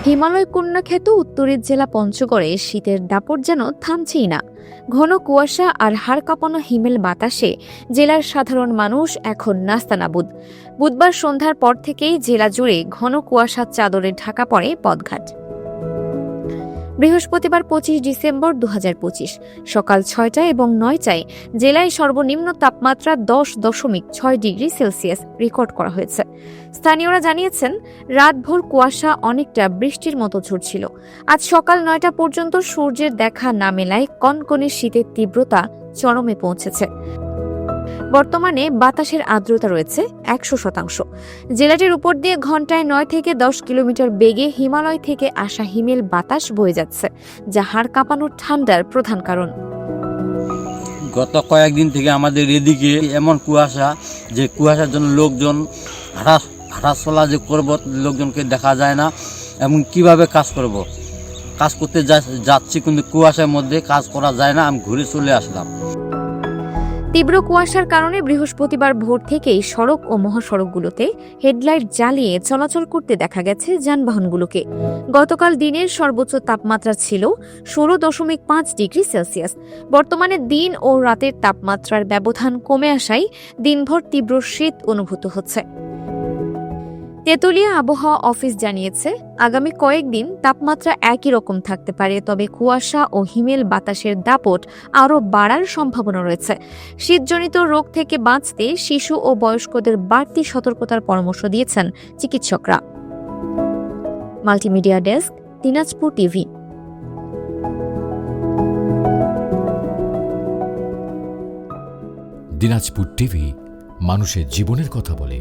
হিমালয় কন্যাখ্যাত উত্তরের জেলা পঞ্চগড়ে শীতের দাপট যেন থামছেই না। ঘন কুয়াশা আর হাড় কাঁপানো হিমেল বাতাসে জেলার সাধারণ মানুষ এখন নাস্তানাবুদ। বুধবার সন্ধ্যার পর থেকেই জেলা জুড়ে ঘন কুয়াশার চাদরে ঢাকা পড়ে পথঘাট। বৃহস্পতিবার ২৫ ডিসেম্বর ২০২৫ সকাল ৬টা এবং ৯টায় জেলায় সর্বনিম্ন তাপমাত্রা ১০.৬ ডিগ্রি সেলসিয়াস রেকর্ড করা হয়েছে। স্থানীয়রা জানিয়েছেন, রাতভর কুয়াশা অনেকটা বৃষ্টির মতো ঝরছিল। আজ সকাল ৯টা পর্যন্ত সূর্যের দেখা না মেলায় কনকনে শীতের তীব্রতা চরমে পৌঁছেছে। বর্তমানে বাতাসের আর্দ্রতা রয়েছে ১০০%। জেলাটির উপর দিয়ে ঘন্টায় ৯ থেকে ১০ কিলোমিটার বেগে হিমালয় থেকে আসা হিমেল বাতাস বয়ে যাচ্ছে, যা হাড় কাঁপানো ঠান্ডার প্রধান কারণ। গত কয়েকদিন থেকে আমাদের এদিকে এমন কুয়াশা যে কুয়াশার জন্য লোকজন হাঁটাচলা যে করব লোকজনকে দেখা যায় না, এবং কিভাবে কাজ করব, কাজ করতে যাচ্ছি কিন্তু কুয়াশার মধ্যে কাজ করা যায় না। আমি ঘুরে চলে আসলাম। তীব্র কুয়াশার কারণে বৃহস্পতিবার ভোর থেকেই সড়ক ও মহাসড়কগুলোতে হেডলাইট জ্বালিয়ে চলাচল করতে দেখা গেছে যানবাহনগুলোকে। গতকাল দিনের সর্বোচ্চ তাপমাত্রা ছিল ১৬.৫ ডিগ্রি সেলসিয়াস। বর্তমানে দিন ও রাতের তাপমাত্রার ব্যবধান কমে আসায় দিনভর তীব্র শীত অনুভূত হচ্ছে। তেতুলিয়া আবহাওয়া অফিস জানিয়েছে, আগামী কয়েকদিন তাপমাত্রা একই রকম থাকতে পারে, তবে কুয়াশা ও হিমেল বাতাসের দাপট আরও বাড়ার সম্ভাবনা রয়েছে। শীতজনিত রোগ থেকে বাঁচতে শিশু ও বয়স্কদের বাড়তি সতর্কতার পরামর্শ দিয়েছেন চিকিৎসকরা। Multimedia desk, Dinajpur TV. Dinajpur TV মানুষের জীবনের কথা বলে।